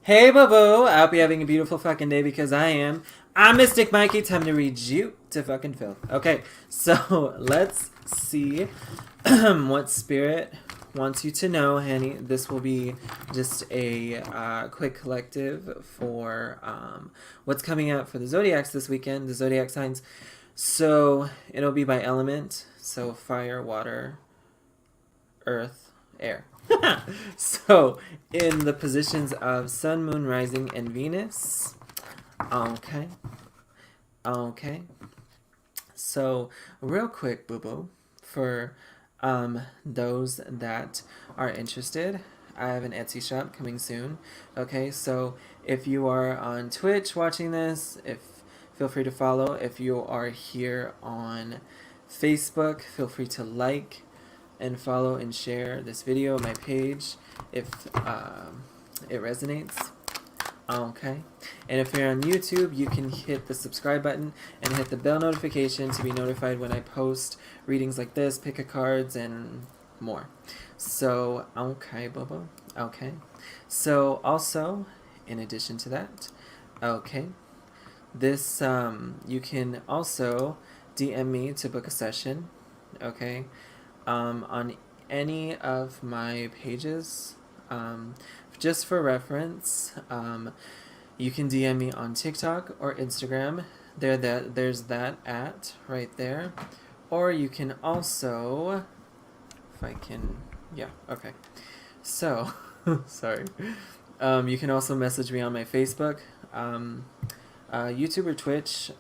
Hey, boo-boo. I hope you're having a beautiful fucking day because I am. I'm Mystic Mikey. Time to read you to fucking filth. Okay, so let's see what Spirit wants you to know, honey. This will be just a quick collective for what's coming up for the Zodiacs this weekend, the Zodiac signs. So it'll be by element. So fire, water, earth, air. So, in the positions of Sun, Moon, Rising, and Venus. Okay. Okay. So, real quick, boo-boo, for those that are interested, I have an Etsy shop coming soon. Okay, so if you are on Twitch watching this, feel free to follow. If you are here on Facebook, feel free to like and follow and share this video, my page, if it resonates. Okay. And if you're on YouTube, you can hit the subscribe button and hit the bell notification to be notified when I post readings like this, pick a cards, and more. So, okay, Bobo. Okay. So, also, in addition to that, okay, this, you can also DM me to book a session, okay, on any of my pages. Just for reference, you can DM me on TikTok or Instagram. There's that at right there. Or you can also, if I can, yeah, okay. So, sorry. You can also message me on my Facebook. YouTube or Twitch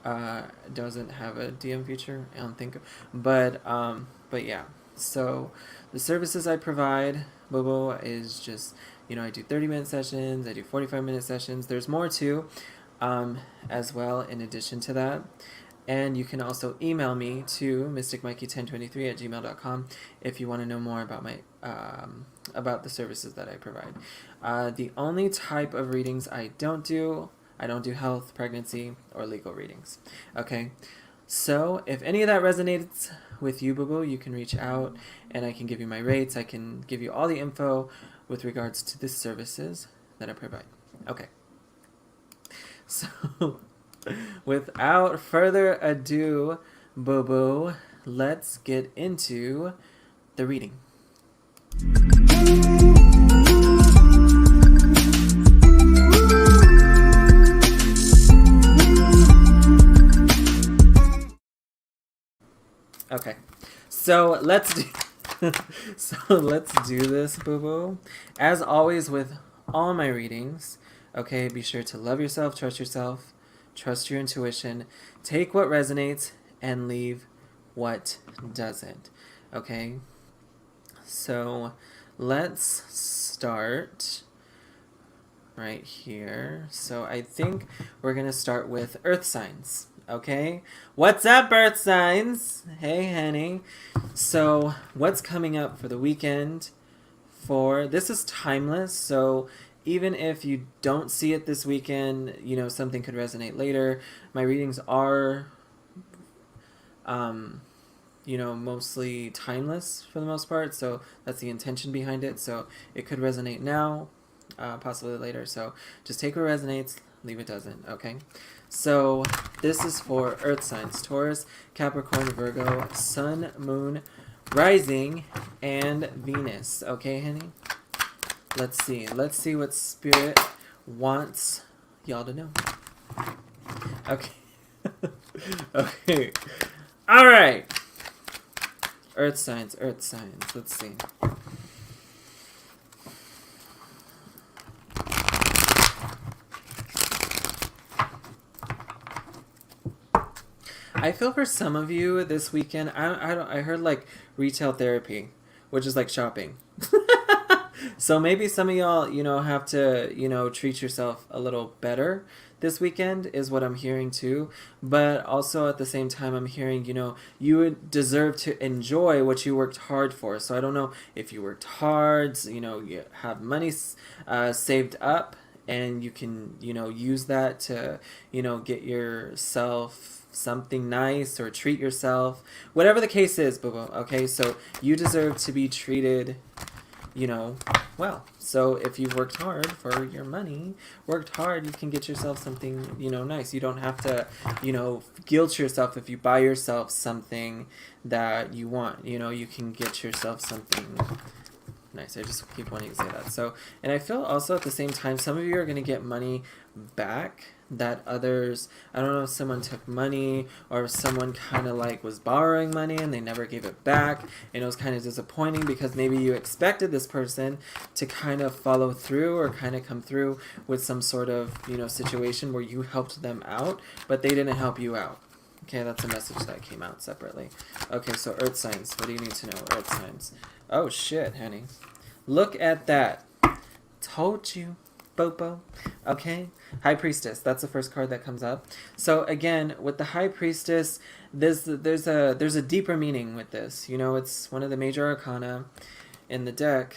doesn't have a DM feature, I don't think. But yeah. So the services I provide, Bobo, is just, I do 30-minute sessions, I do 45-minute sessions. There's more too, as well, in addition to that. And you can also email me to mysticmikey1023@gmail.com if you want to know more about my about the services that I provide. The only type of readings I don't do health, pregnancy, or legal readings. Okay, so if any of that resonates with you, boo-boo, you can reach out and I can give you my rates. I can give you all the info with regards to the services that I provide. Okay, so without further ado, boo-boo, let's get into the reading. Okay, so let's do this, boo-boo. As always with all my readings, okay, be sure to love yourself, trust your intuition, take what resonates, and leave what doesn't. Okay, so let's start right here. So I think we're gonna start with earth signs. Okay, what's up, earth signs? Hey, honey. So what's coming up for the weekend? This is timeless, so even if you don't see it this weekend, something could resonate later. My readings are mostly timeless for the most part, so that's the intention behind it. So it could resonate now, possibly later. So just take what resonates, leave it doesn't. Okay, so this is for earth signs: Taurus, Capricorn, Virgo, Sun, Moon, Rising, and Venus. Okay, honey, let's see what Spirit wants y'all to know. Okay. Okay, all right, earth signs, let's see. I feel for some of you this weekend, I heard like retail therapy, which is like shopping. So maybe some of y'all, have to, treat yourself a little better this weekend is what I'm hearing too. But also at the same time, I'm hearing, you would deserve to enjoy what you worked hard for. So I don't know if you worked hard, you have money saved up and you can, use that to, get yourself something nice or treat yourself. Whatever the case is, boo-boo, okay? So you deserve to be treated you know, well. So if you've worked hard for your money, worked hard, you can get yourself something, you know, nice. You don't have to, you know, guilt yourself if you buy yourself something that you want. You know, you can get yourself something nice. I just keep wanting to say that. So, and I feel also at the same time, some of you are going to get money back that others, I don't know if someone took money or if someone kind of like was borrowing money and they never gave it back, and it was kind of disappointing because maybe you expected this person to kind of follow through or kind of come through with some sort of, you know, situation where you helped them out, but they didn't help you out. Okay, that's a message that came out separately. Okay, so earth signs. What do you need to know? Earth signs. Oh shit, honey. Look at that. Told you. Bopo. Okay. High Priestess. That's the first card that comes up. So again, with the High Priestess, there's a deeper meaning with this. You know, it's one of the major arcana in the deck,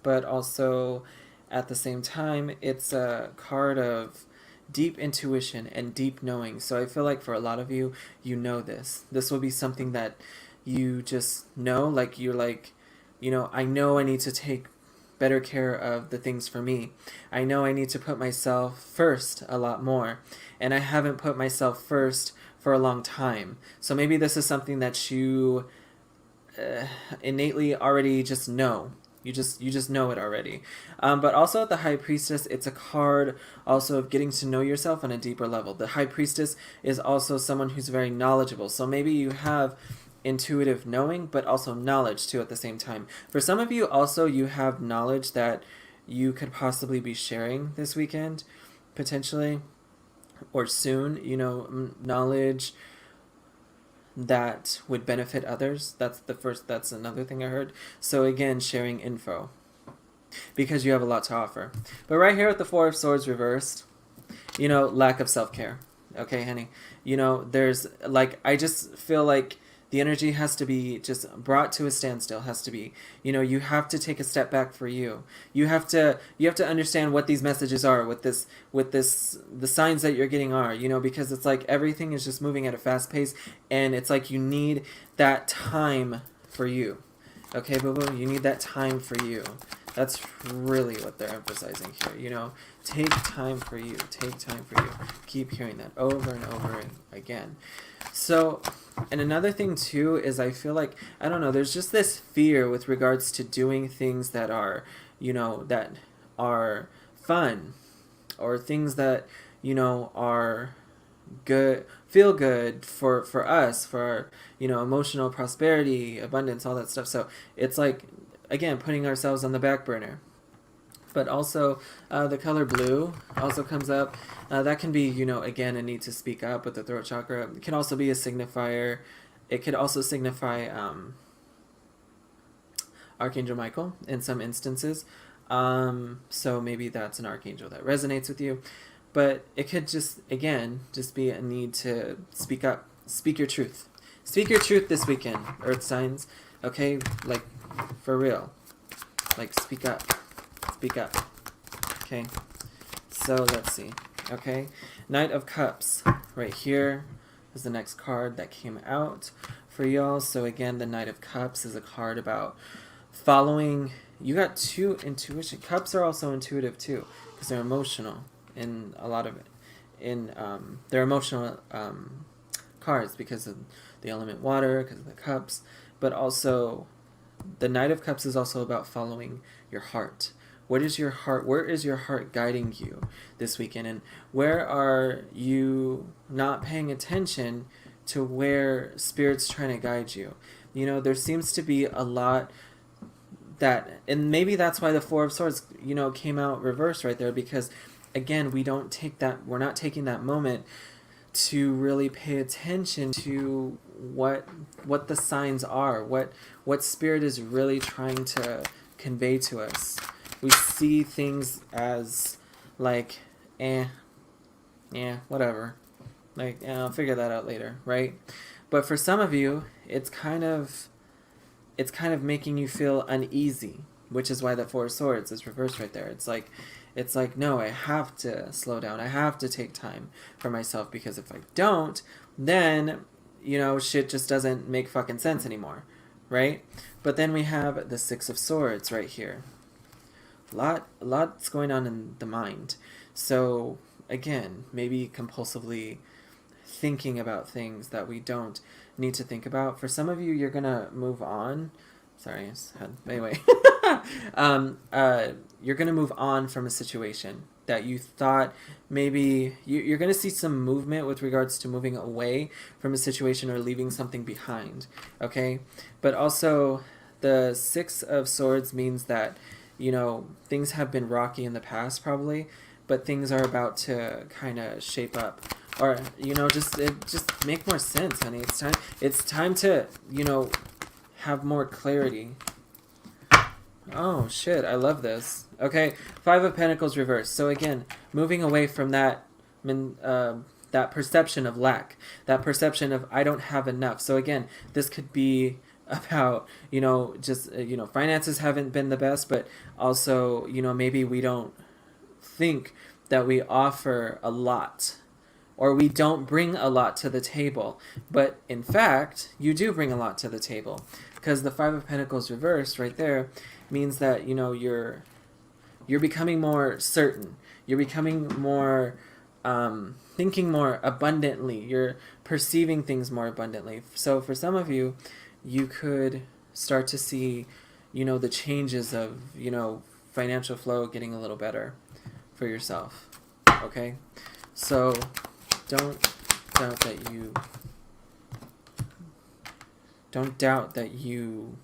but also at the same time, it's a card of deep intuition and deep knowing. So I feel like for a lot of you, you know this. This will be something that you just know, like you're like, you know, I know I need to take better care of the things for me. I know I need to put myself first a lot more, and I haven't put myself first for a long time. So maybe this is something that you innately already just know. You just know it already. But also at the High Priestess, it's a card also of getting to know yourself on a deeper level. The High Priestess is also someone who's very knowledgeable. So maybe you have intuitive knowing, but also knowledge too at the same time. For some of you also, you have knowledge that you could possibly be sharing this weekend, potentially, or soon, you know, knowledge that would benefit others. That's another thing I heard. So again, sharing info, because you have a lot to offer. But right here with the Four of Swords reversed, you know, lack of self-care. Okay, honey, you know, there's like, I just feel like the energy has to be just brought to a standstill, has to be, you know, you have to take a step back for you. You have to understand what these messages are, the signs that you're getting are, you know, because it's like everything is just moving at a fast pace, and it's like you need that time for you. Okay, boo-boo, you need that time for you. That's really what they're emphasizing here, you know. Take time for you. Take time for you. Keep hearing that over and over again. So, and another thing too is I feel like, I don't know, there's just this fear with regards to doing things that are, you know, that are fun, or things that, you know, are good, feel good for us, for our, you know, emotional prosperity, abundance, all that stuff. So it's like, again, putting ourselves on the back burner. But also, the color blue also comes up. That can be, you know, again, a need to speak up with the throat chakra. It can also be a signifier. It could also signify Archangel Michael in some instances. So maybe that's an archangel that resonates with you. But it could just, again, just be a need to speak up. Speak your truth. Speak your truth this weekend, Earth signs. Okay? Like, for real. Like, speak up. Speak up. Okay, so let's see. Okay, Knight of Cups right here is the next card that came out for y'all. So again, the Knight of Cups is a card about following. You got two intuition. Cups are also intuitive too, because they're emotional in a lot of it. They're emotional cards because of the element water, because of the cups, but also the Knight of Cups is also about following your heart. What is your heart? Where is your heart guiding you this weekend? And where are you not paying attention to where Spirit's trying to guide you? You know, there seems to be a lot that, and maybe that's why the Four of Swords, you know, came out reversed right there, because again, we're not taking that moment to really pay attention to what the signs are, what Spirit is really trying to convey to us. We see things as like, whatever. Like, I'll figure that out later, right? But for some of you, it's kind of making you feel uneasy, which is why the Four of Swords is reversed right there. It's like, no, I have to slow down. I have to take time for myself, because if I don't, then, you know, shit just doesn't make fucking sense anymore, right? But then we have the Six of Swords right here. Lots going on in the mind. So again, maybe compulsively thinking about things that we don't need to think about. For some of you, you're gonna move on. Sorry, anyway. You're gonna move on from a situation that you thought maybe you're gonna see some movement with regards to moving away from a situation or leaving something behind. Okay, but also the Six of Swords means that, you know, things have been rocky in the past probably, but things are about to kind of shape up, or, you know, just make more sense, honey. It's time to, you know, have more clarity. Oh shit, I love this. Okay, Five of Pentacles reversed. So again, moving away from that that perception of lack, that perception of I don't have enough. So again, this could be about, you know, just, you know, finances haven't been the best, but also, you know, maybe we don't think that we offer a lot, or we don't bring a lot to the table. But in fact, you do bring a lot to the table, because the Five of Pentacles reversed right there means that, you know, you're becoming more certain. You're becoming more thinking more abundantly. You're perceiving things more abundantly. So for some of you, you could start to see, you know, the changes of, you know, financial flow getting a little better for yourself. Okay? So don't doubt that you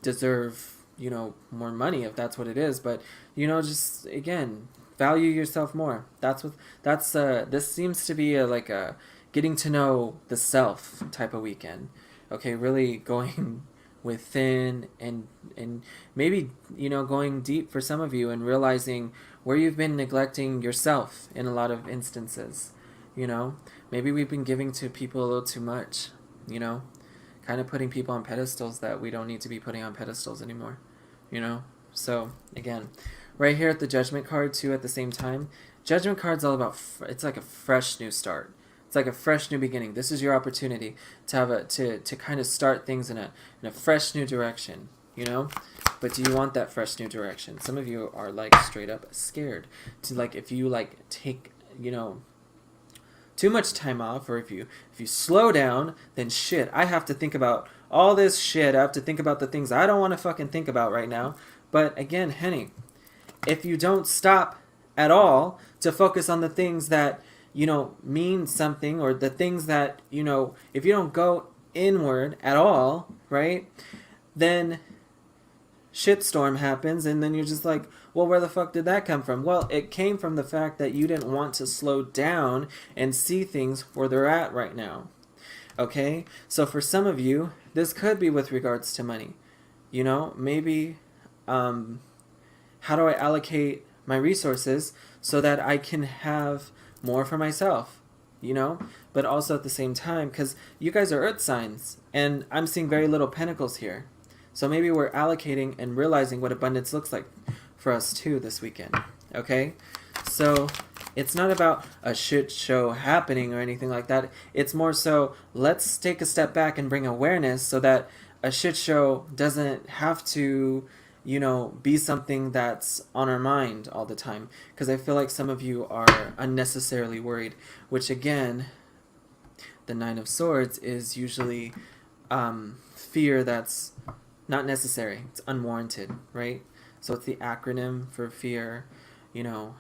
deserve, you know, more money, if that's what it is. But, you know, just again, value yourself more. This seems to be like a getting to know the self type of weekend. Okay, really going within and maybe, you know, going deep for some of you and realizing where you've been neglecting yourself in a lot of instances. You know, maybe we've been giving to people a little too much, you know, kind of putting people on pedestals that we don't need to be putting on pedestals anymore, you know. So again, right here at the Judgment card too, at the same time, Judgment card's all about it's like a fresh new start. It's like a fresh new beginning. This is your opportunity to have to kind of start things in a fresh new direction, you know. But do you want that fresh new direction? Some of you are like straight up scared to, like, if you like take, you know, too much time off, or if you slow down, then shit, I have to think about all this shit. I have to think about the things I don't want to fucking think about right now. But again, honey, if you don't stop at all to focus on the things that, you know, mean something, or the things that, you know, if you don't go inward at all, right, then shitstorm happens, and then you're just like, well, where the fuck did that come from? Well, it came from the fact that you didn't want to slow down and see things where they're at right now. Okay? So for some of you, this could be with regards to money. You know, maybe, how do I allocate my resources so that I can have more for myself, you know? But also at the same time, because you guys are earth signs, and I'm seeing very little pentacles here. So maybe we're allocating and realizing what abundance looks like for us too this weekend, okay? So it's not about a shit show happening or anything like that. It's more so, let's take a step back and bring awareness so that a shit show doesn't have to, you know, be something that's on our mind all the time. Because I feel like some of you are unnecessarily worried, which again, the Nine of Swords is usually fear that's not necessary. It's unwarranted, right? So it's the acronym for fear, you know,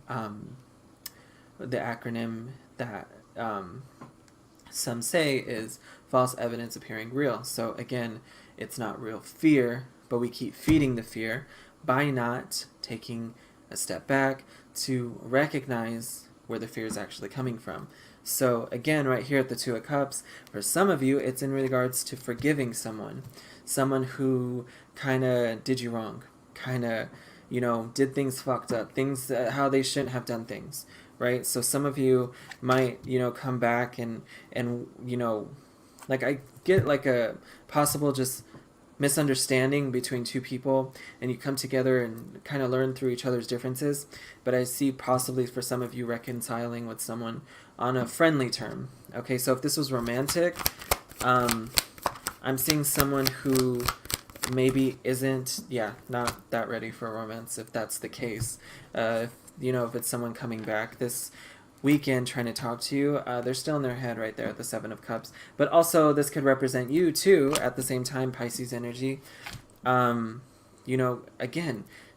the acronym that some say is false evidence appearing real. So again, it's not real fear, but we keep feeding the fear by not taking a step back to recognize where the fear is actually coming from. So again, right here at the Two of Cups, for some of you, it's in regards to forgiving someone who kind of did you wrong, kind of, you know, did things fucked up, things how they shouldn't have done things, right? So some of you might, you know, come back and you know, like, I get like a possible just misunderstanding between two people, and you come together and kind of learn through each other's differences. But I see possibly for some of you reconciling with someone on a friendly term. Okay, so if this was romantic, I'm seeing someone who maybe isn't, not that ready for romance, if that's the case. If it's someone coming back this weekend trying to talk to you, they're still in their head right there at the Seven of Cups. But also, this could represent you, too, at the same time, Pisces energy. Again,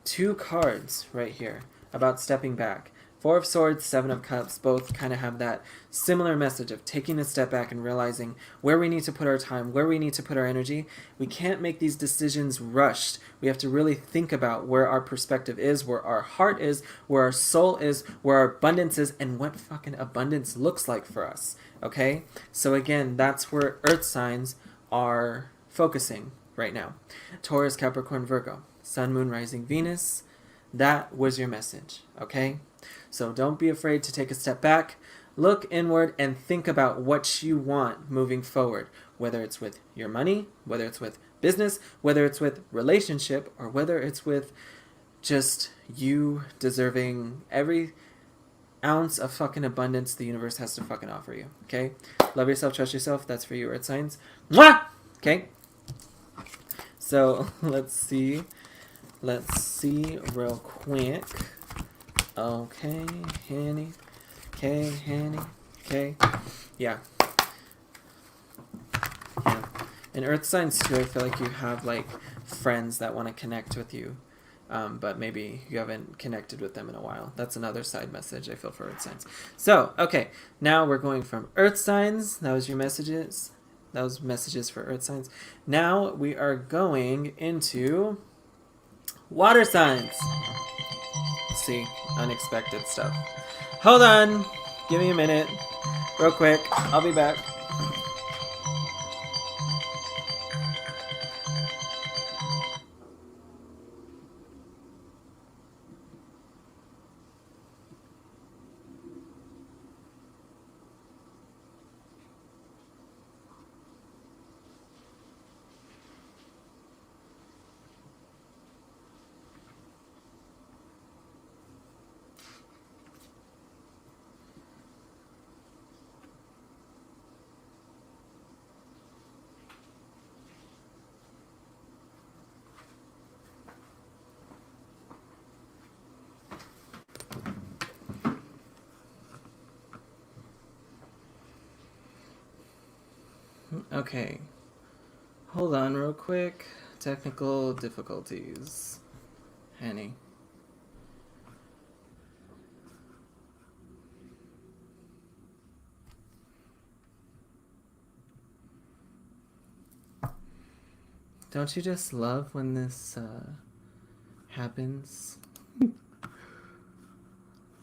2 cards right here about stepping back. 4 of Swords, 7 of Cups, both kind of have that similar message of taking a step back and realizing where we need to put our time, where we need to put our energy. We can't make these decisions rushed. We have to really think about where our perspective is, where our heart is, where our soul is, where our abundance is, and what fucking abundance looks like for us, okay? So again, that's where earth signs are focusing right now. Taurus, Capricorn, Virgo, Sun, Moon, Rising, Venus. That was your message, okay? So don't be afraid to take a step back, look inward, and think about what you want moving forward, whether it's with your money, whether it's with business, whether it's with relationship, or whether it's with just you deserving every ounce of fucking abundance the universe has to fucking offer you, okay? Love yourself, trust yourself. That's for you, earth signs. Mwah! Okay? So let's see real quick. Okay, Hanny. Okay, Hanny. Okay. Yeah. And earth signs too, I feel like you have like friends that want to connect with you. But maybe you haven't connected with them in a while. That's another side message I feel for earth signs. So, okay. Now we're going from earth signs. That was your messages. That was messages for earth signs. Now we are going into water signs. Let's see, unexpected stuff. Hold on. Give me a minute. Real quick. I'll be back. Okay. Hold on real quick. Technical difficulties. Henny. Don't you just love when this happens?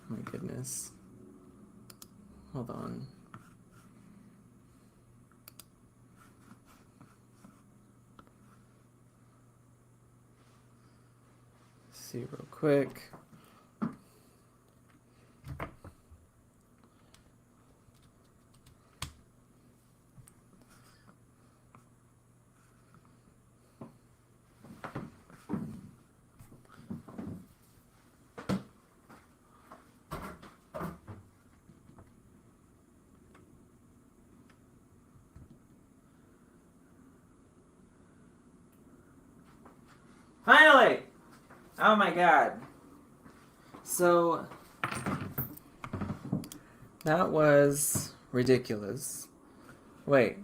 My goodness. Hold on. See real quick. Finally! Oh my god. So, that was ridiculous. Wait.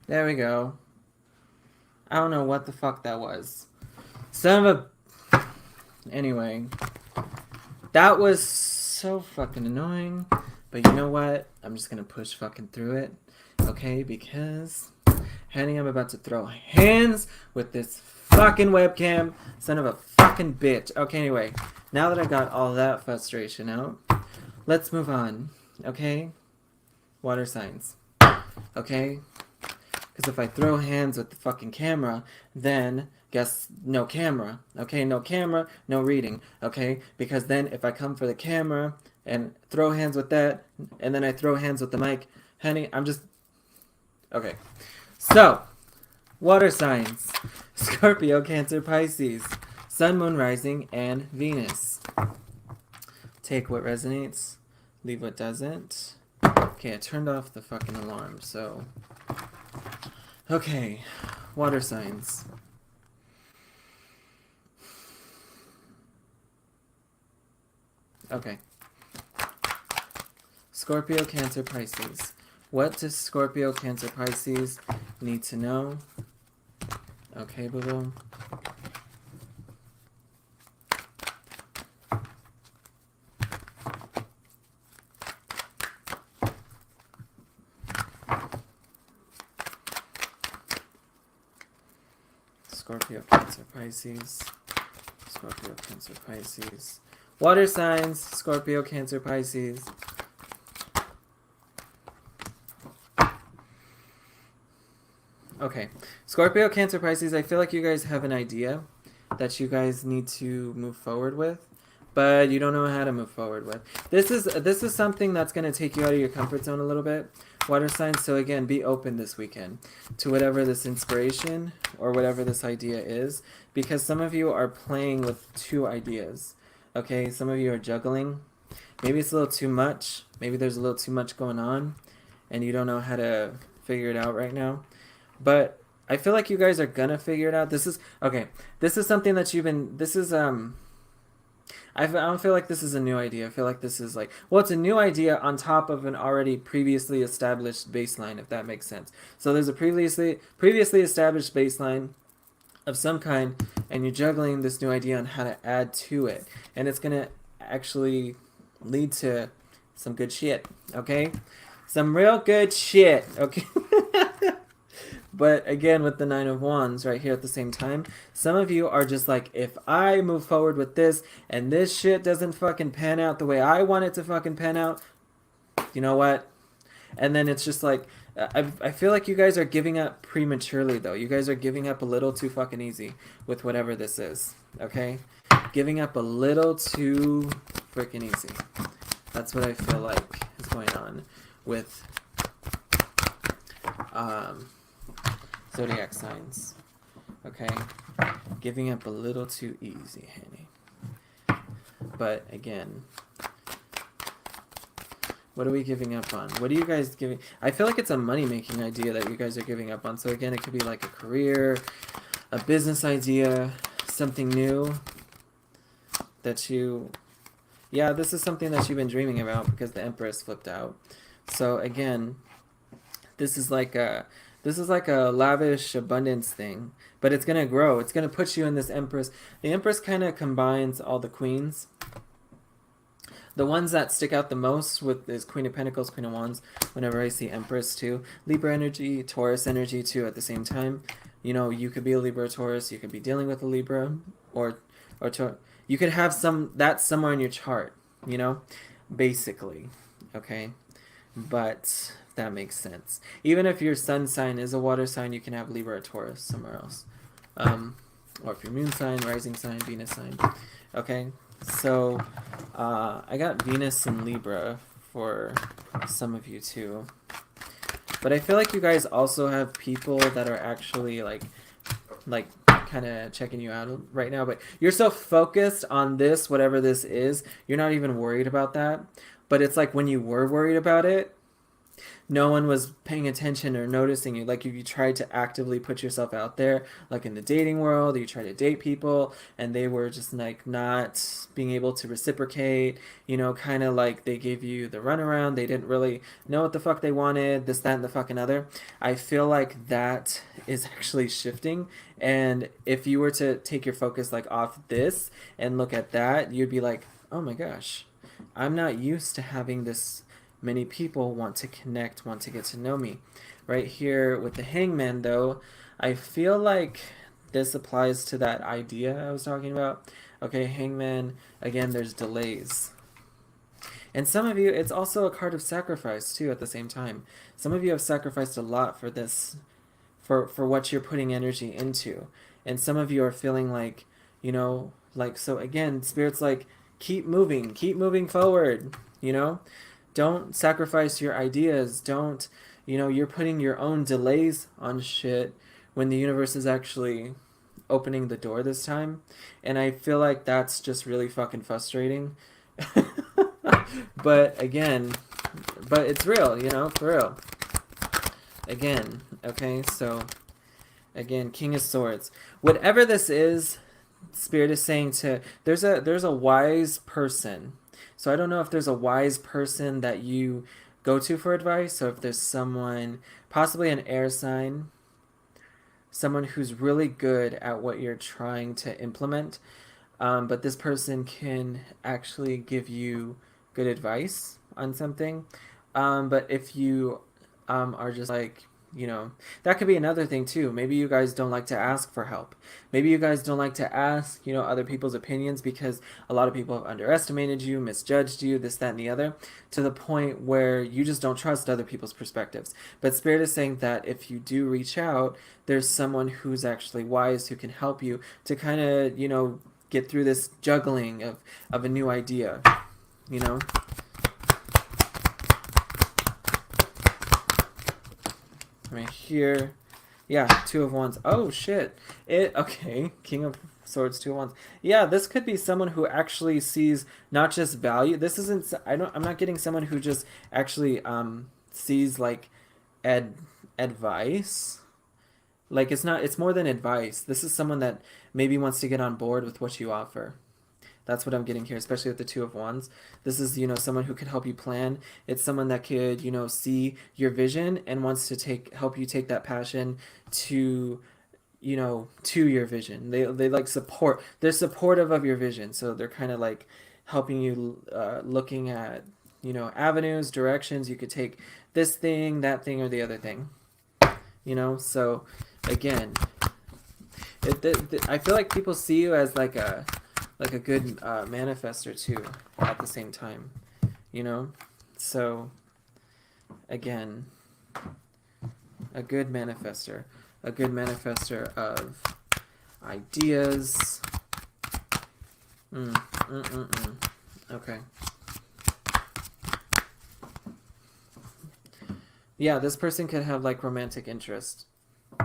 There we go. I don't know what the fuck that was. Son of a... Anyway. That was so fucking annoying. But you know what? I'm just gonna push fucking through it. Okay? Because... Honey, I'm about to throw hands with this fucking webcam. Son of a fucking bitch. Okay, anyway. Now that I got all that frustration out, let's move on. Okay? Water signs. Okay? Because if I throw hands with the fucking camera, then guess no camera. Okay, no camera, no reading. Okay, because then if I come for the camera and throw hands with that, and then I throw hands with the mic, honey, I'm just... Okay. So, water signs. Scorpio, Cancer, Pisces. Sun, Moon, Rising, and Venus. Take what resonates, leave what doesn't. Okay, I turned off the fucking alarm, so... Okay, water signs. Okay. Scorpio, Cancer, Pisces. What does Scorpio, Cancer, Pisces need to know? Okay, boo-boo. Scorpio, Cancer, Pisces. Scorpio, Cancer, Pisces. Water signs, Scorpio, Cancer, Pisces. Okay, Scorpio, Cancer, Pisces, I feel like you guys have an idea that you guys need to move forward with, but you don't know how to move forward with. This is something that's going to take you out of your comfort zone a little bit, water signs. So again, be open this weekend to whatever this inspiration or whatever this idea is, because some of you are playing with two ideas. Okay, some of you are juggling. Maybe it's a little too much. Maybe there's a little too much going on and you don't know how to figure it out right now. But I feel like you guys are gonna figure it out. This is okay. This is something that you've been. This is I don't feel like this is a new idea. I feel like this is like, well, it's a new idea on top of an already previously established baseline, if that makes sense. So there's a previously established baseline of some kind, and you're juggling this new idea on how to add to it, and it's gonna actually lead to some good shit. Okay, some real good shit. Okay. But again, with the Nine of Wands right here at the same time, some of you are just like, if I move forward with this and this shit doesn't fucking pan out the way I want it to fucking pan out, you know what? And then it's just like, I feel like you guys are giving up prematurely, though. You guys are giving up a little too fucking easy with whatever this is, okay? Giving up a little too freaking easy. That's what I feel like is going on with Zodiac signs. Okay? Giving up a little too easy, honey. But again, what are we giving up on? What are you guys giving? I feel like it's a money-making idea that you guys are giving up on. So again, it could be like a career, a business idea, something new that you... Yeah, this is something that you've been dreaming about because the Empress flipped out. So again, this is like a lavish abundance thing, but it's gonna grow. It's gonna put you in this Empress. The Empress kind of combines all the queens. The ones that stick out the most with is Queen of Pentacles, Queen of Wands. Whenever I see Empress too, Libra energy, Taurus energy too at the same time. You know, you could be a Libra or Taurus. You could be dealing with a Libra or you could have that somewhere in your chart. You know, basically, okay, but. That makes sense. Even if your sun sign is a water sign, you can have Libra or Taurus somewhere else. Or if your moon sign, rising sign, Venus sign. Okay, so I got Venus and Libra for some of you too. But I feel like you guys also have people that are actually like kind of checking you out right now. But you're so focused on this, whatever this is, you're not even worried about that. But it's like when you were worried about it, no one was paying attention or noticing you. Like if you tried to actively put yourself out there, like in the dating world, you try to date people and they were just like not being able to reciprocate, you know, kind of like they gave you the runaround. They didn't really know what the fuck they wanted, this, that, and the fucking other. I feel like that is actually shifting. And if you were to take your focus like off this and look at that, you'd be like, oh my gosh, I'm not used to having this many people want to connect, want to get to know me. Right here with the Hangman, though, I feel like this applies to that idea I was talking about. Okay, Hangman, again, there's delays. And some of you, it's also a card of sacrifice, too, at the same time. Some of you have sacrificed a lot for this for what you're putting energy into. And some of you are feeling like, you know, like, so again, Spirit's like, keep moving forward, you know? Don't sacrifice your ideas. Don't, you know, you're putting your own delays on shit when the universe is actually opening the door this time. And I feel like that's just really fucking frustrating. But again, but it's real, you know, for real. Again, okay, so again, King of Swords. Whatever this is, Spirit is saying to there's a wise person. So I don't know if there's a wise person that you go to for advice, or if there's someone, possibly an air sign, someone who's really good at what you're trying to implement. But this person can actually give you good advice on something. But if you are just like, you know, that could be another thing too. Maybe you guys don't like to ask for help. Maybe you guys don't like to ask, you know, other people's opinions because a lot of people have underestimated you, misjudged you, this, that, and the other, to the point where you just don't trust other people's perspectives. But Spirit is saying that if you do reach out, there's someone who's actually wise who can help you to kind of, you know, get through this juggling of a new idea, you know? Right here. Yeah, Two of Wands. Oh, shit. Okay, King of Swords, Two of Wands. Yeah, this could be someone who actually sees not just value. This isn't, I'm not getting someone who just actually sees, like, advice. Like, it's more than advice. This is someone that maybe wants to get on board with what you offer. That's what I'm getting here, especially with the Two of Wands. This is, you know, someone who could help you plan. It's someone that could, you know, see your vision and wants to help you take that passion to, you know, to your vision. They like support. They're supportive of your vision. So they're kind of like helping you looking at, you know, avenues, directions. You could take this thing, that thing, or the other thing. You know, so again, I feel like people see you as like a good manifester too at the same time, you know? So again, a good manifester of ideas. Okay. Yeah, this person could have like romantic interest.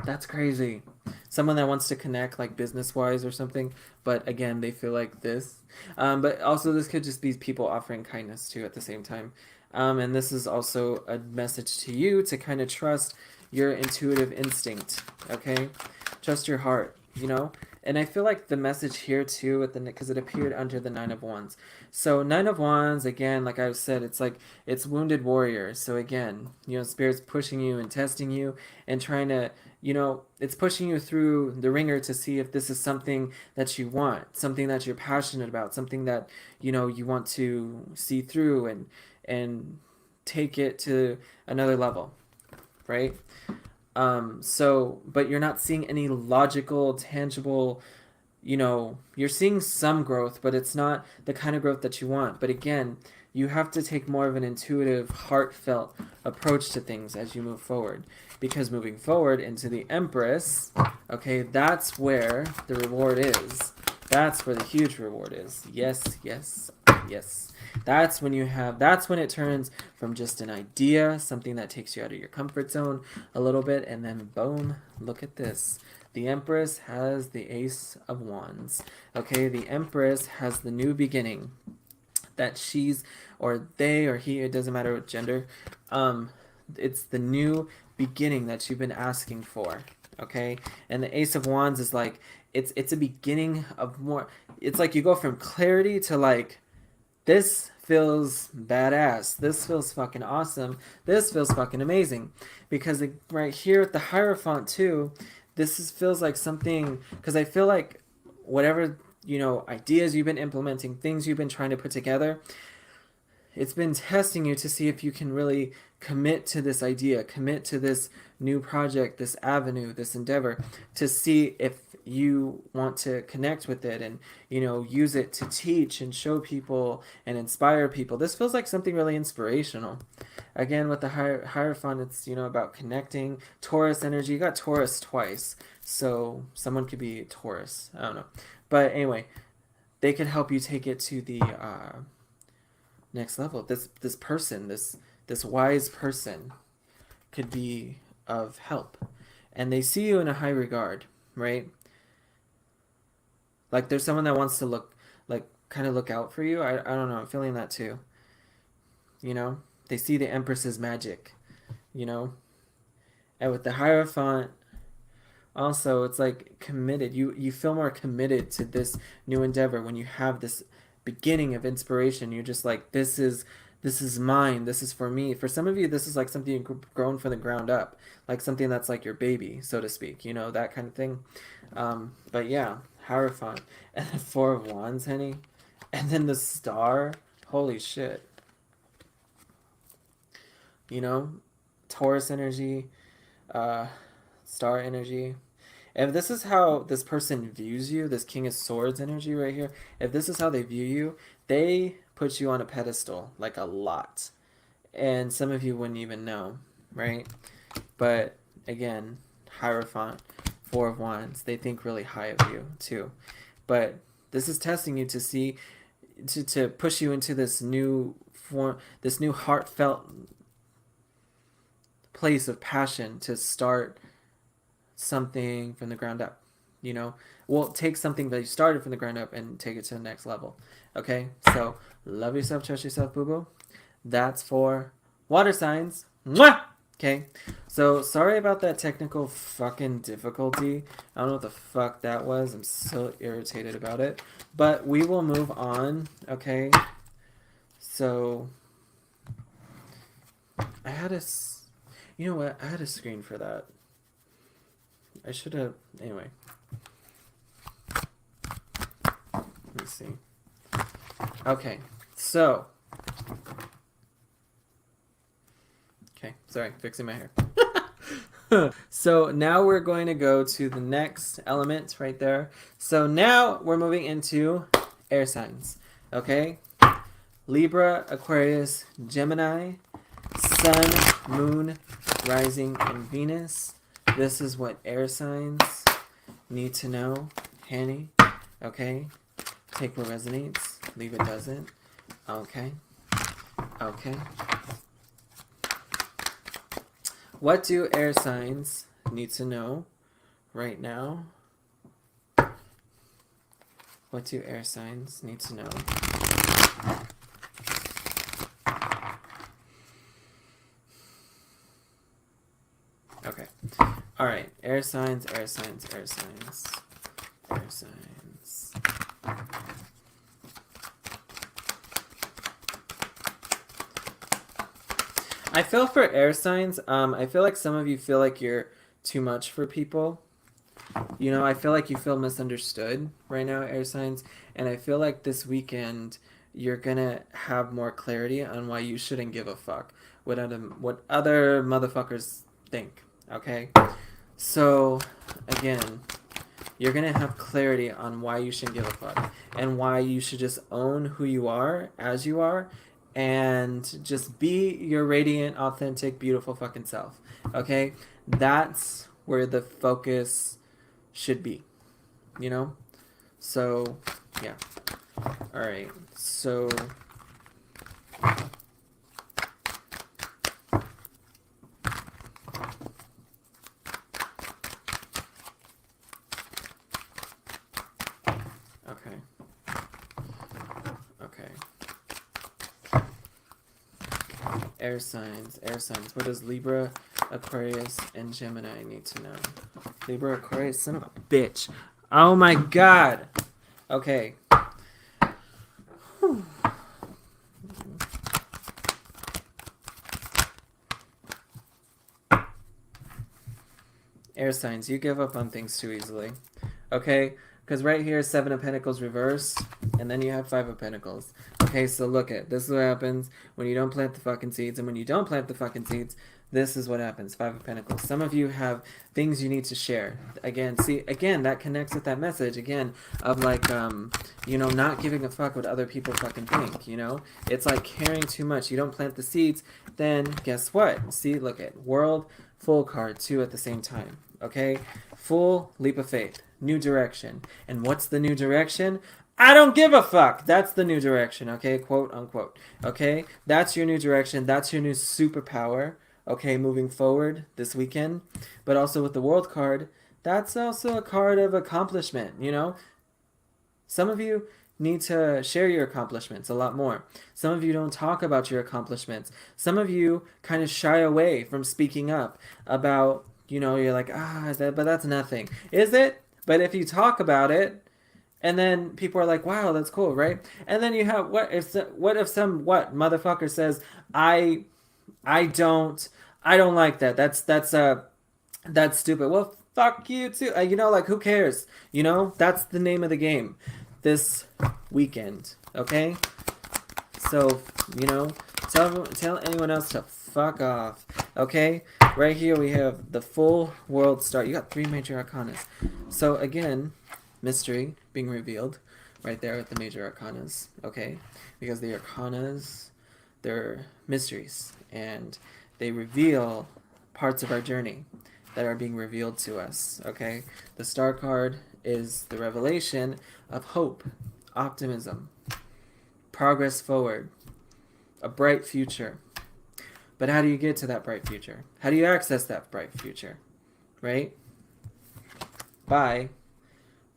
That's crazy. Someone that wants to connect like business-wise or something, but again, they feel like this. But also this could just be people offering kindness too at the same time. And this is also a message to you to kind of trust your intuitive instinct, okay? Trust your heart, you know? And I feel like the message here too, because it appeared under the Nine of Wands. So Nine of Wands, again, like I said, it's like, it's wounded warrior. So again, you know, Spirit's pushing you and testing you and trying to, you know, it's pushing you through the ringer to see if this is something that you want, something that you're passionate about, something that, you know, you want to see through and take it to another level, right? So, but you're not seeing any logical, tangible, you know, you're seeing some growth, but it's not the kind of growth that you want. But again, you have to take more of an intuitive, heartfelt approach to things as you move forward. Because moving forward into the Empress, okay, that's where the reward is. That's where the huge reward is. Yes, yes, yes. That's when it turns from just an idea, something that takes you out of your comfort zone a little bit, and then boom, look at this. The Empress has the Ace of Wands. Okay, the Empress has the new beginning that she's, or they, or he, it doesn't matter what gender, it's the new beginning that you've been asking for, okay? And the Ace of Wands is like, it's a beginning of more, it's like you go from clarity to like, this feels badass. This feels fucking awesome. This feels fucking amazing. Because right here at the Hierophant too, feels like something, because I feel like whatever, you know, ideas you've been implementing, things you've been trying to put together, it's been testing you to see if you can really commit to this idea, commit to this new project, this avenue, this endeavor, to see if you want to connect with it and, you know, use it to teach and show people and inspire people. This feels like something really inspirational. Again, with the Hierophant, it's, you know, about connecting. Taurus energy. You got Taurus twice. So someone could be Taurus. I don't know. But anyway, they can help you take it to the next level. This person, this wise person could be of help. And they see you in a high regard, right? Like there's someone that wants to look, like, kind of look out for you. I don't know. I'm feeling that too. You know? They see the Empress's magic, you know? And with the Hierophant, also, it's like committed. You feel more committed to this new endeavor when you have this beginning of inspiration. You're just like, this is mine. This is for me. For some of you, this is like something you've grown from the ground up, like something that's like your baby, so to speak. You know, that kind of thing. But yeah, Hierophant and the Four of Wands, honey, and then the Star. Holy shit. You know, Taurus energy, Star energy. If this is how this person views you, this King of Swords energy right here, if this is how they view you, they put you on a pedestal, like a lot. And some of you wouldn't even know, right? But again, Hierophant, Four of Wands, they think really high of you too. But this is testing you to see, to push you into this new form, this new heartfelt place of passion to start something from the ground up, you know? Well, take something that you started from the ground up and take it to the next level. Okay? So, love yourself, trust yourself, boo-boo. That's for water signs. Mwah! Okay? So, sorry about that technical fucking difficulty. I don't know what the fuck that was. I'm so irritated about it. But we will move on, okay? So, I had a... You know what? I had a screen for that. I should have... Anyway. Let me see. Okay. So. Okay. Sorry. Fixing my hair. So now we're going to go to the next element right there. So now we're moving into air signs. Okay? Libra, Aquarius, Gemini, Sun, Moon, Rising, and Venus. This is what air signs need to know, Hanny. Okay? Take what resonates, leave it doesn't. Okay? Okay? What do air signs need to know right now? What do air signs need to know? Okay. All right. Air signs, air signs, air signs, air signs. I feel for air signs, I feel like some of you feel like you're too much for people. You know, I feel like you feel misunderstood right now, air signs. And I feel like this weekend you're gonna have more clarity on why you shouldn't give a fuck what other motherfuckers think. Okay? So, again, you're going to have clarity on why you shouldn't give a fuck. And why you should just own who you are, as you are. And just be your radiant, authentic, beautiful fucking self. Okay? That's where the focus should be. You know? So, yeah. Alright. So... Air signs, air signs. What does Libra, Aquarius, and Gemini need to know? Libra, Aquarius, son of a bitch. Oh my god. Okay. Whew. Air signs, you give up on things too easily. Okay? Because right here, 7 of Pentacles reversed, and then you have 5 of Pentacles. Okay, so look at this is what happens when you don't plant the fucking seeds, and when you don't plant the fucking seeds, this is what happens. Five of Pentacles. Some of you have things you need to share. Again, see, again, that connects with that message, again, of like, you know, not giving a fuck what other people fucking think, you know? It's like caring too much. You don't plant the seeds, then guess what? See, look at World, Full card, two at the same time, okay? Full leap of faith, new direction. And what's the new direction? I don't give a fuck. That's the new direction, okay? Quote, unquote, okay? That's your new direction. That's your new superpower, okay, moving forward this weekend. But also with the World card, that's also a card of accomplishment, you know? Some of you need to share your accomplishments a lot more. Some of you don't talk about your accomplishments. Some of you kind of shy away from speaking up about, you know, you're like, but that's nothing. Is it? But if you talk about it, and then people are like, wow, that's cool, right? And then you have, what if some motherfucker says, I don't like that. That's stupid. Well, fuck you too. You know, like, who cares? You know, that's the name of the game this weekend, okay? So, you know, tell anyone else to fuck off, okay? Right here we have the full world start. You got 3 major arcanas. So again, mystery being revealed right there with the major arcanas, okay? Because the arcanas, they're mysteries, and they reveal parts of our journey that are being revealed to us, okay? The star card is the revelation of hope, optimism, progress forward, a bright future. But how do you get to that bright future? How do you access that bright future? Right? By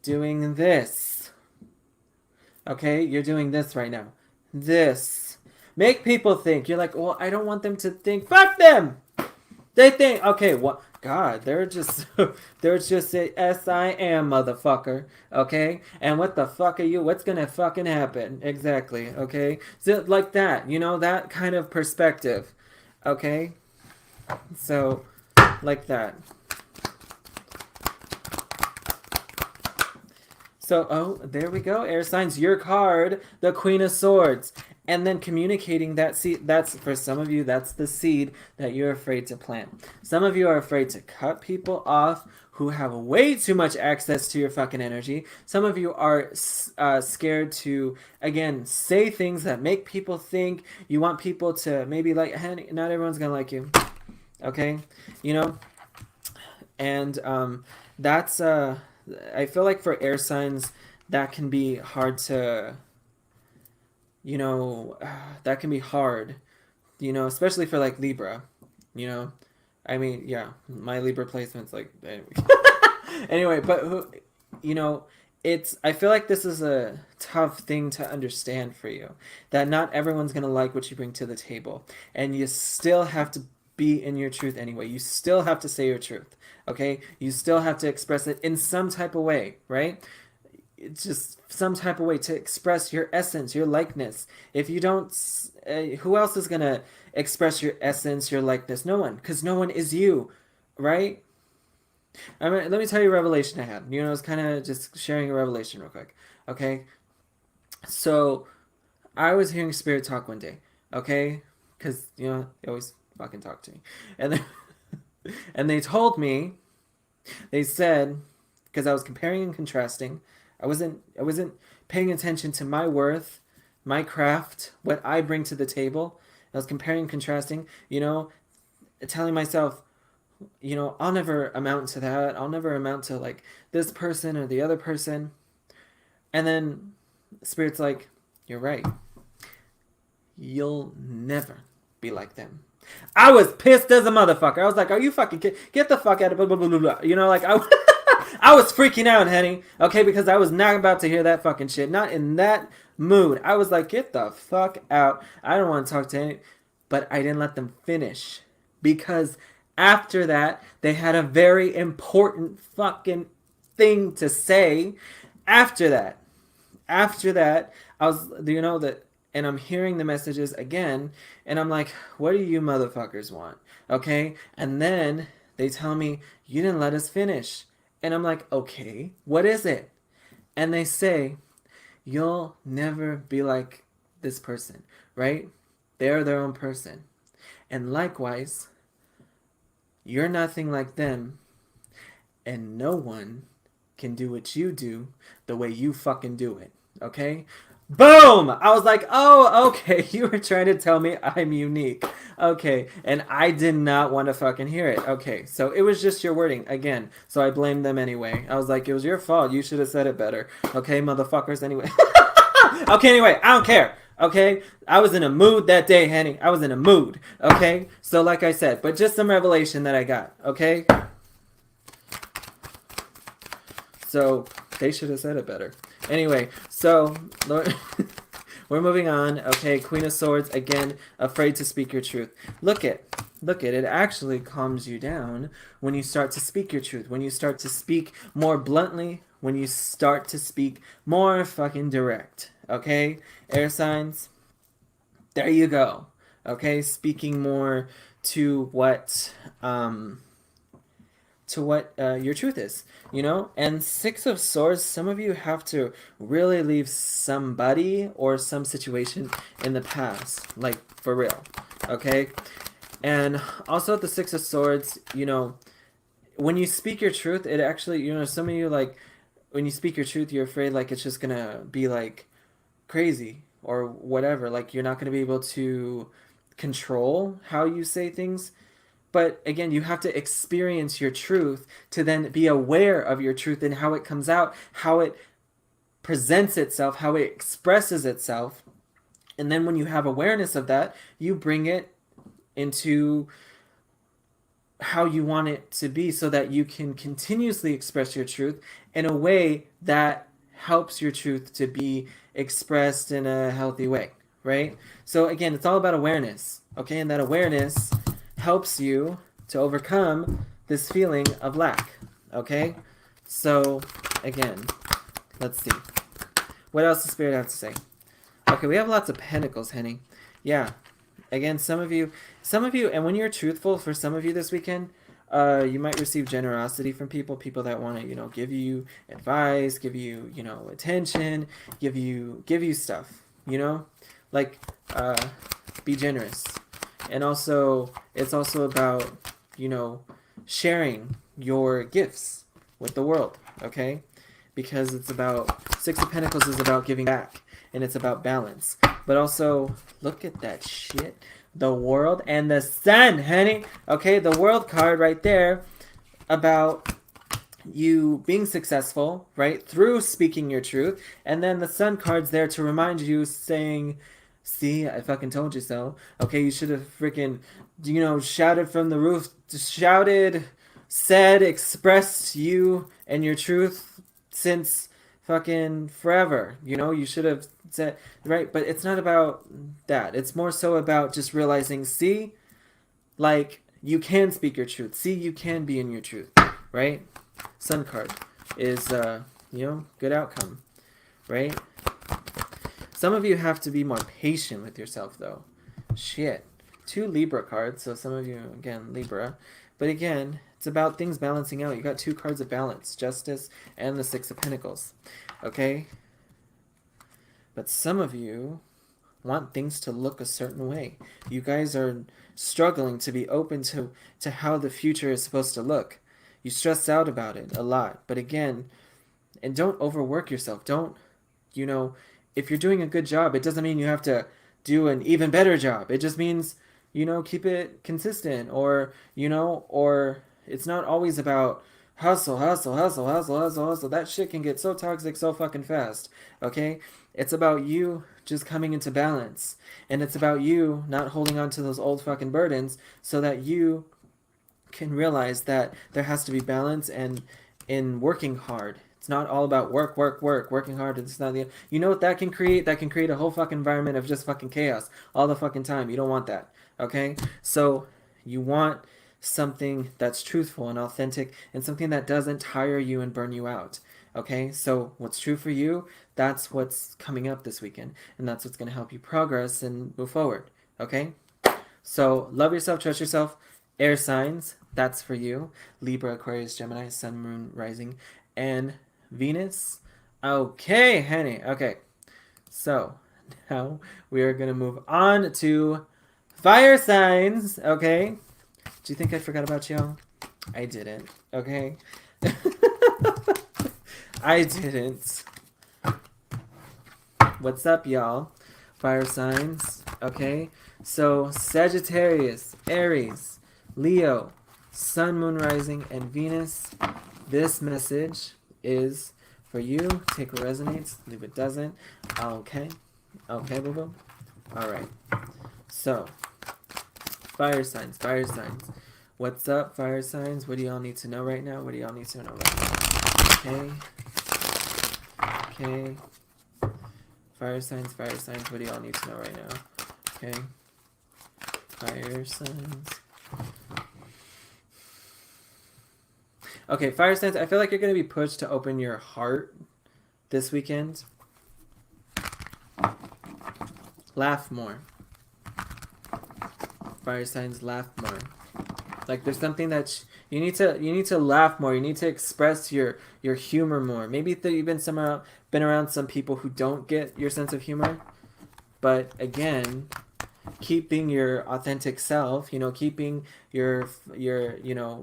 doing this. Okay? You're doing this right now. This. Make people think. You're like, well, I don't want them to think. Fuck them! They think, okay, what? God, they're just a S-I-am motherfucker, okay? And what the fuck are you? What's gonna fucking happen? Exactly, okay? So, like that, you know, that kind of perspective, okay? So, like that. So, oh, there we go, air signs, your card, the Queen of Swords. And then communicating that seed, that's, for some of you, that's the seed that you're afraid to plant. Some of you are afraid to cut people off who have way too much access to your fucking energy. Some of you are scared to, again, say things that make people think. You want people to maybe like, hey, not everyone's gonna like you, okay? You know? And that's, I feel like for air signs, that can be hard to... You know, that can be hard, you know, especially for like Libra, you know. I mean, yeah, my Libra placement's like, anyway, but, you know, I feel like this is a tough thing to understand for you, that not everyone's going to like what you bring to the table, and you still have to be in your truth anyway. You still have to say your truth, okay? You still have to express it in some type of way, right? It's just some type of way to express your essence, your likeness. If you don't, who else is going to express your essence, your likeness? No one, because no one is you, right? I mean, let me tell you a revelation I had. You know, I was kind of just sharing a revelation real quick, okay? So, I was hearing Spirit talk one day, okay? Because, you know, they always fucking talk to me. And then, and they told me, they said, because I was comparing and contrasting, I wasn't paying attention to my worth, my craft, what I bring to the table. I was comparing and contrasting, you know, telling myself, you know, I'll never amount to that. I'll never amount to like this person or the other person. And then Spirit's like, you're right. You'll never be like them. I was pissed as a motherfucker. I was like, are you fucking kidding? Get the fuck out of blah, blah, blah, blah, blah. You know, like I was freaking out, honey, okay, because I was not about to hear that fucking shit. Not in that mood. I was like, get the fuck out. I don't want to talk to any... But I didn't let them finish. Because after that, they had a very important fucking thing to say. After that, I was, you know, that... And I'm hearing the messages again, and I'm like, what do you motherfuckers want? Okay? And then they tell me, you didn't let us finish. And I'm like, okay, what is it? And they say, you'll never be like this person, right? They're their own person. And likewise, You're nothing like them, and no one can do what you do the way you fucking do it. Okay? Boom! I was like, oh, okay, you were trying to tell me I'm unique. Okay, and I did not want to fucking hear it. Okay, so it was just your wording again. So I blamed them anyway. I was like, it was your fault. You should have said it better. Okay, motherfuckers. Anyway. Okay, anyway, I don't care. Okay, I was in a mood that day, Henny. I was in a mood. Okay, so like I said, but just some revelation that I got. Okay, so they should have said it better. Anyway, so we're moving on. Okay, Queen of Swords again, afraid to speak your truth. Look it. It actually calms you down when you start to speak your truth. When you start to speak more bluntly. When you start to speak more fucking direct. Okay, air signs. There you go. Okay, speaking more to what your truth is, you know. And Six of Swords, some of you have to really leave somebody or some situation in the past, like for real. Okay, and also the Six of Swords, you know, when you speak your truth, it actually, you know, some of you, like, when you speak your truth, you're afraid like it's just gonna be like crazy or whatever, like you're not gonna be able to control how you say things. But again, you have to experience your truth to then be aware of your truth and how it comes out, how it presents itself, how it expresses itself. And then when you have awareness of that, you bring it into how you want it to be so that you can continuously express your truth in a way that helps your truth to be expressed in a healthy way, right? So again, it's all about awareness, okay? And that awareness helps you to overcome this feeling of lack, okay? So again, let's see. What else does Spirit have to say? Okay, we have lots of pentacles, Henny. Yeah. Again, some of you, and when you're truthful, for some of you this weekend, you might receive generosity from people that want to, you know, give you advice, give you, you know, attention, give you stuff, you know, like, be generous. And also, it's also about, you know, sharing your gifts with the world, okay? Because it's about, Six of Pentacles is about giving back, and it's about balance. But also, look at that shit. The World and the Sun, honey. Okay, the World card right there about you being successful, right, through speaking your truth. And then the Sun card's there to remind you, saying, see, I fucking told you so. Okay, you should have freaking, you know, shouted from the roof, shouted, said, expressed you and your truth since fucking forever. You know, you should have said, right? But it's not about that. It's more so about just realizing, see, like, you can speak your truth. See, you can be in your truth, right? Sun card is, you know, good outcome, right? Some of you have to be more patient with yourself, though. Shit. 2 Libra cards, so some of you, again, Libra. But again, it's about things balancing out. You got 2 cards of balance, Justice and the Six of Pentacles. Okay? But some of you want things to look a certain way. You guys are struggling to be open to how the future is supposed to look. You stress out about it a lot. But again, and don't overwork yourself. Don't, you know, if you're doing a good job, it doesn't mean you have to do an even better job. It just means, you know, keep it consistent, or, you know, or it's not always about hustle. That shit can get so toxic so fucking fast, okay? It's about you just coming into balance, and it's about you not holding on to those old fucking burdens so that you can realize that there has to be balance, and in working hard. It's not all about working hard. It's not the, you know what that can create? That can create a whole fucking environment of just fucking chaos all the fucking time. You don't want that, okay? So you want something that's truthful and authentic, and something that doesn't tire you and burn you out, okay? So what's true for you, that's what's coming up this weekend, and that's what's going to help you progress and move forward, okay? So love yourself, trust yourself. Air signs, that's for you. Libra, Aquarius, Gemini, Sun, Moon, Rising, and Venus. Okay, honey. Okay. So now we are going to move on to fire signs. Okay. Do you think I forgot about y'all? I didn't, okay? I didn't. What's up, y'all? Fire signs, okay? So, Sagittarius, Aries, Leo, Sun, Moon, Rising, and Venus. This message is for you. Take what resonates, leave it doesn't. Okay. Okay, boo-boo? Alright. So, fire signs, fire signs. What's up, fire signs? What do y'all need to know right now? What do y'all need to know right now? Okay. Okay. Fire signs, what do y'all need to know right now? Okay. Fire signs. Okay, fire signs, I feel like you're going to be pushed to open your heart this weekend. Laugh more. Fire signs, laugh more. Like there's something that you need to laugh more. You need to express your humor more. Maybe you've been around some people who don't get your sense of humor. But again, keep being your authentic self, keeping your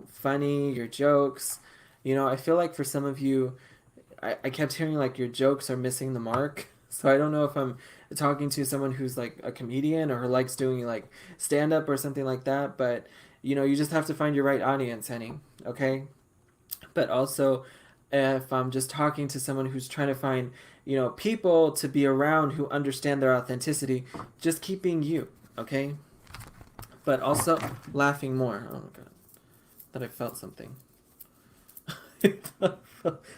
funny, your jokes. I feel like for some of you, I kept hearing like your jokes are missing the mark. So I don't know if I'm talking to someone who's like a comedian or who likes doing like stand-up or something like that. But, you just have to find your right audience, honey. Okay? But also, if I'm just talking to someone who's trying to find, people to be around who understand their authenticity, just keep being you. Okay? But also laughing more. Oh my god. Thought I felt something.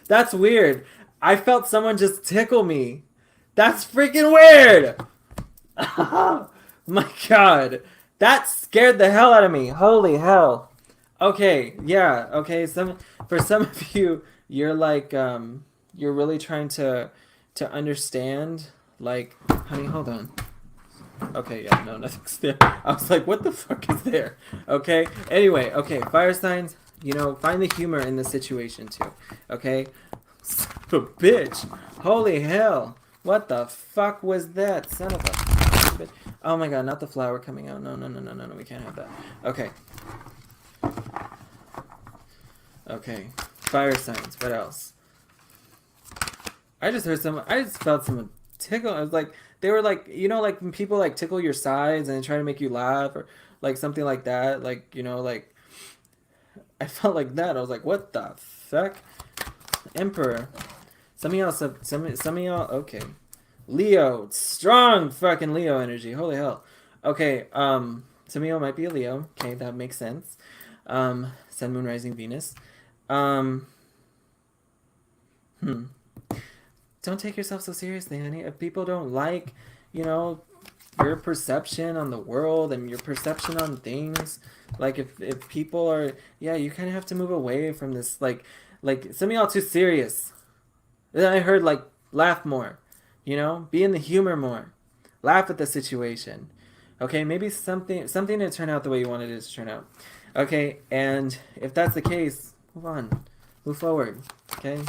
That's weird. I felt someone just tickle me. That's freaking weird. Oh my god. That scared the hell out of me. Holy hell. Okay, yeah, okay. For some of you, you're like you're really trying to understand, like, honey, hold on. Okay, yeah, no, nothing's there. I was like, what the fuck is there? Okay. Anyway, okay, fire signs, find the humor in the situation too. Okay? Son of a bitch. Holy hell. What the fuck was that? Son of a bitch. Oh my god, not the flower coming out. No, we can't have that. Okay. Okay. Fire signs. What else? I just felt someone tickle. I was like, they were like, like when people like tickle your sides and try to make you laugh or like something like that. Like, like, I felt like that. I was like, what the fuck? Emperor. Some of y'all, okay. Leo, strong fucking Leo energy. Holy hell. Okay, some of y'all might be a Leo. Okay, that makes sense. Sun, Moon, Rising, Venus. Don't take yourself so seriously, honey. If people don't like, your perception on the world and your perception on things, like if people are, you kind of have to move away from this, like some of y'all too serious. Then I heard like laugh more, be in the humor more, laugh at the situation. Okay, maybe something to turn out the way you wanted it to turn out. Okay, and if that's the case, move on, move forward. Okay,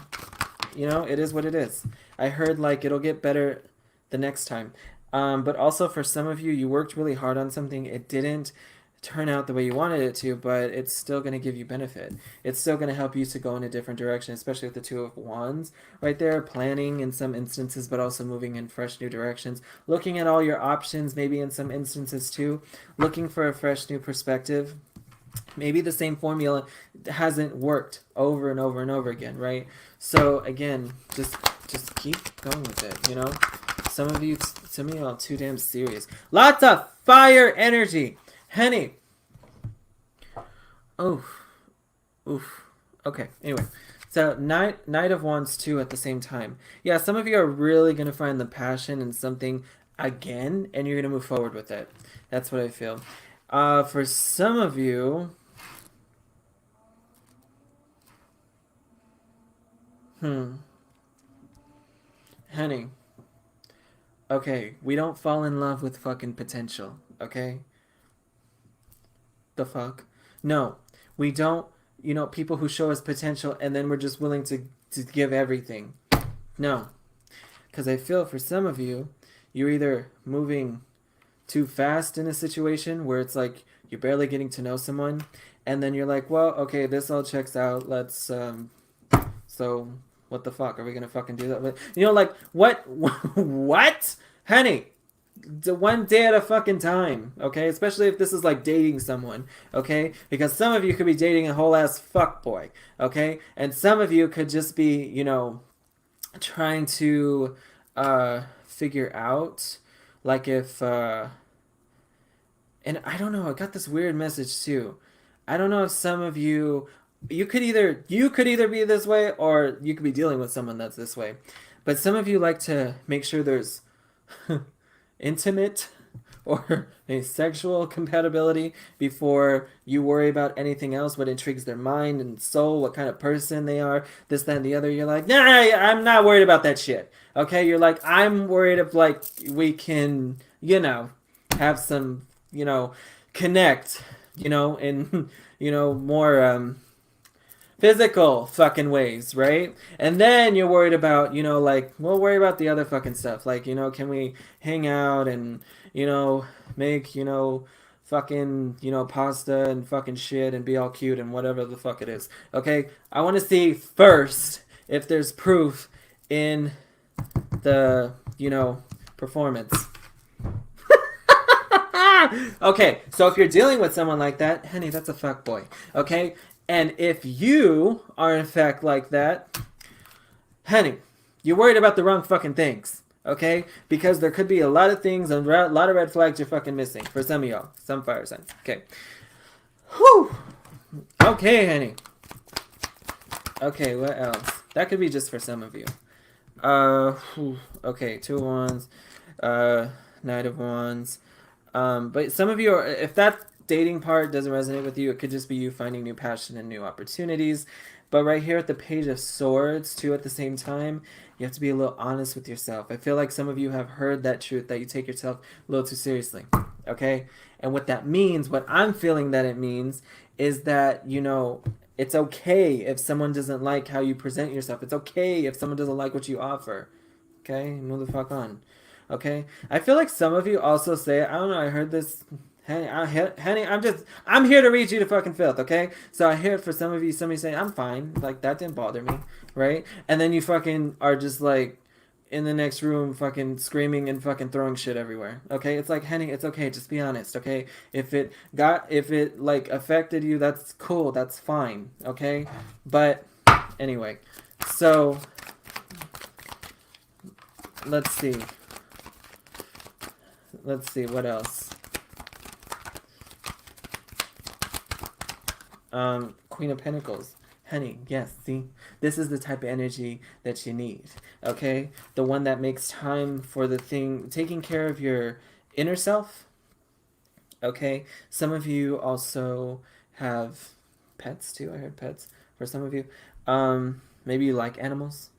it is what it is. I heard like it'll get better the next time. But also for some of you, you worked really hard on something. It didn't turn out the way you wanted it to, but it's still going to give you benefit. It's still going to help you to go in a different direction, especially with the Two of Wands right there, planning in some instances, but also moving in fresh new directions, looking at all your options, maybe in some instances too, looking for a fresh new perspective. Maybe the same formula hasn't worked over and over and over again, right? So again, just keep going with it, Some of you are too damn serious. Lots of fire energy. Honey. Oof. Okay, anyway. So, Knight of Wands 2 at the same time. Yeah, some of you are really going to find the passion in something again, and you're going to move forward with it. That's what I feel. For some of you... Honey. Okay, we don't fall in love with fucking potential, okay? The fuck? No, we don't, people who show us potential and then we're just willing to give everything. No. Because I feel for some of you, you're either moving too fast in a situation where it's like you're barely getting to know someone, and then you're like, well, okay, this all checks out. Let's so what the fuck are we gonna fucking do that? You know, like what what, honey? One day at a fucking time, okay? Especially if this is like dating someone, okay? Because some of you could be dating a whole ass fuck boy, okay? And some of you could just be, you know, trying to figure out, like, if and I don't know, I got this weird message too. I don't know if some of you, you could either be this way, or you could be dealing with someone that's this way. But some of you like to make sure there's intimate or a sexual compatibility before you worry about anything else, what intrigues their mind and soul, what kind of person they are, this, that, and the other. You're like, nah, I'm not worried about that shit. Okay, you're like, I'm worried if, like, we can, you know, have some, you know, connect, you know, in, you know, more physical fucking ways, right? And then you're worried about, you know, like, we'll worry about the other fucking stuff. Like, you know, can we hang out and, you know, make, you know, fucking, you know, pasta and fucking shit and be all cute and whatever the fuck it is. Okay? I want to see first if there's proof in the, you know, performance. Okay, so if you're dealing with someone like that, honey, that's a fuck boy. Okay? And if you are in fact like that, honey, you're worried about the wrong fucking things, okay? Because there could be a lot of things, a lot of red flags you're fucking missing for some of y'all, some fire signs. Okay. Whew. Okay, honey. Okay, what else? That could be just for some of you. Okay, 2 of Wands, Knight of Wands. But some of you are, if that dating part doesn't resonate with you, it could just be you finding new passion and new opportunities. But right here at the Page of Swords, too, at the same time, you have to be a little honest with yourself. I feel like some of you have heard that truth, that you take yourself a little too seriously, okay? And what that means, what I'm feeling that it means, is that, you know, it's okay if someone doesn't like how you present yourself. It's okay if someone doesn't like what you offer, okay? Move the fuck on, okay? I feel like some of you also say, I don't know, I heard this... Honey, I'm here to read you to fucking filth, okay? So I hear it for some of you, somebody saying, I'm fine, like, that didn't bother me, right? And then you fucking are just, like, in the next room fucking screaming and fucking throwing shit everywhere, okay? It's like, honey, it's okay, just be honest, okay? If it, like, affected you, that's cool, that's fine, okay? But, anyway, so, let's see, what else? Queen of Pentacles. Honey, yes, see? This is the type of energy that you need, okay? The one that makes time for the thing, taking care of your inner self, okay? Some of you also have pets, too. I heard pets for some of you. Maybe you like animals,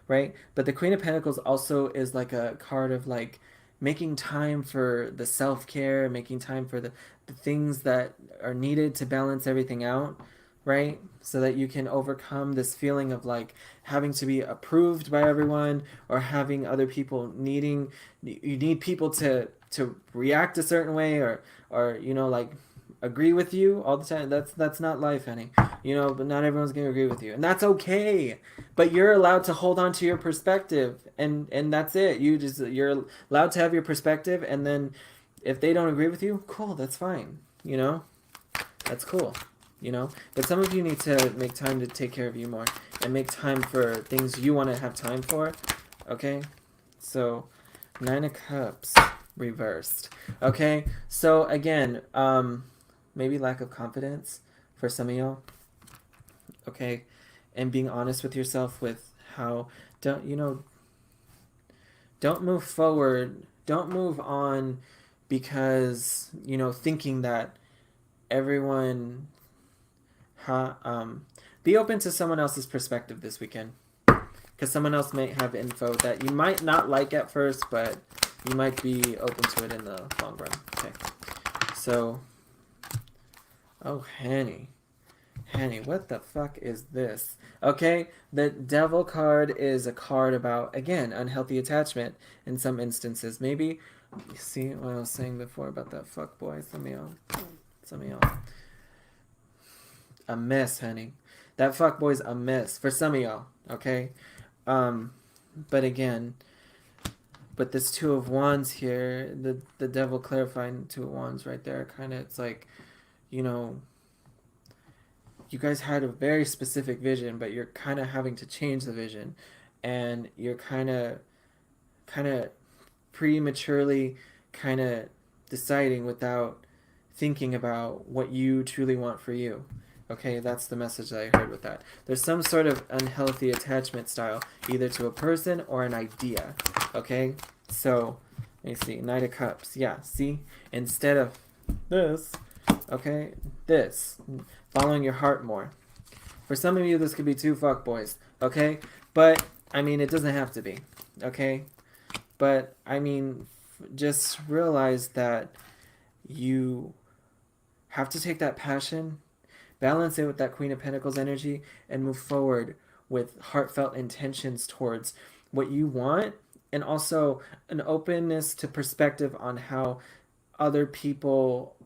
right? But the Queen of Pentacles also is like a card of, like, making time for the self-care, making time for the things that are needed to balance everything out, right? So that you can overcome this feeling of, like, having to be approved by everyone, or having other people you need people to react a certain way, or you know, like, agree with you all the time. That's not life, honey. You know, but not everyone's gonna agree with you, and that's okay. But you're allowed to hold on to your perspective, and that's it. You're allowed to have your perspective, and then if they don't agree with you, cool, that's fine. You know, that's cool. You know, but some of you need to make time to take care of you more, and make time for things you want to have time for. Okay, so 9 of Cups reversed. Okay, so again, maybe lack of confidence for some of y'all. Okay, and being honest with yourself with how, don't move forward, don't move on, because, you know, thinking that everyone, be open to someone else's perspective this weekend, because someone else might have info that you might not like at first, but you might be open to it in the long run. Okay, so, oh, honey, what the fuck is this? Okay, the Devil card is a card about, again, unhealthy attachment in some instances. Maybe, you see what I was saying before about that fuck boy, some of y'all Some of y'all. A mess, honey. That fuckboy's a mess for some of y'all, okay? But again, but this Two of Wands here, the devil clarifying Two of Wands right there, kind of, it's like, you know, you guys had a very specific vision, but you're kind of having to change the vision, and you're kind of prematurely kind of deciding without thinking about what you truly want for you. Okay, that's the message that I heard with that. There's some sort of unhealthy attachment style, either to a person or an idea. Okay, so let me see. Knight of Cups. Yeah, see? Instead of this, okay, this. Following your heart more. For some of you, this could be two fuckboys. Okay, but I mean, it doesn't have to be. Okay, but I mean, just realize that you have to take that passion, balance it with that Queen of Pentacles energy, and move forward with heartfelt intentions towards what you want, and also an openness to perspective on how other people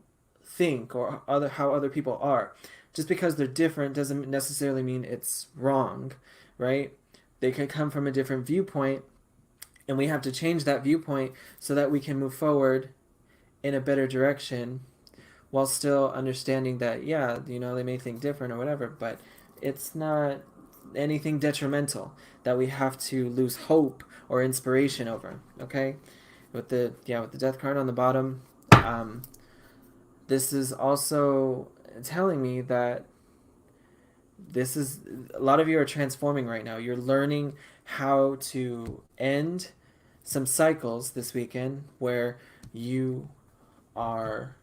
think or how other people are. Just because they're different doesn't necessarily mean it's wrong, right? They could come from a different viewpoint, and we have to change that viewpoint so that we can move forward in a better direction, while still understanding that, yeah, you know, they may think different or whatever, but it's not anything detrimental that we have to lose hope or inspiration over. Okay, with the Death card on the bottom, this is also telling me that this is, a lot of you are transforming right now. You're learning how to end some cycles this weekend where you are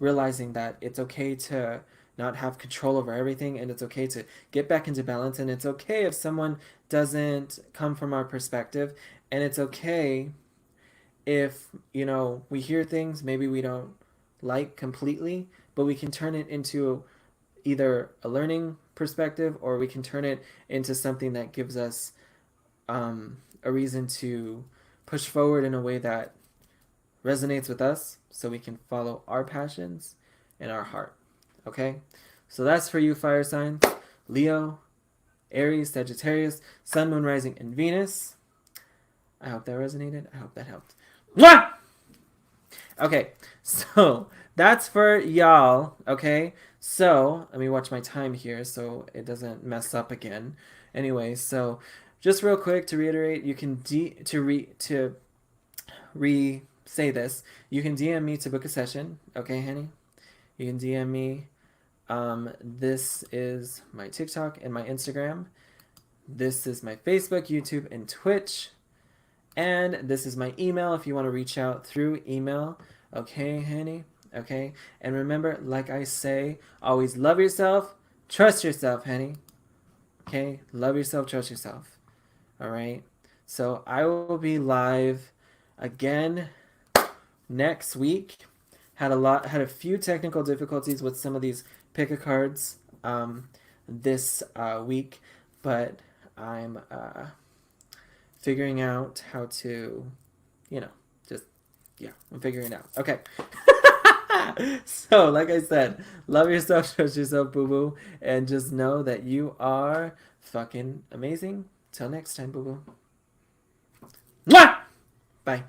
realizing that it's okay to not have control over everything, and it's okay to get back into balance, and it's okay if someone doesn't come from our perspective, and it's okay if, you know, we hear things maybe we don't like completely, but we can turn it into either a learning perspective, or we can turn it into something that gives us a reason to push forward in a way that resonates with us, so we can follow our passions and our heart. Okay, so that's for you, fire signs: Leo, Aries, Sagittarius, Sun, Moon, Rising, and Venus. I hope that resonated. I hope that helped. Mwah! Okay, so that's for y'all. Okay, so let me watch my time here so it doesn't mess up again. Anyway, so just real quick to reiterate, you can say this. You can DM me to book a session. Okay, honey? You can DM me. This is my TikTok and my Instagram. This is my Facebook, YouTube, and Twitch. And this is my email if you want to reach out through email. Okay, honey? Okay? And remember, like I say, always love yourself. Trust yourself, honey. Okay? Love yourself, trust yourself. Alright? So I will be live again next week. Had a few technical difficulties with some of these pick-a-cards this week, but I'm figuring out how to, you know, I'm figuring it out. Okay. So, like I said, love yourself, trust yourself, boo-boo, and just know that you are fucking amazing. Till next time, boo-boo. Mwah! Bye.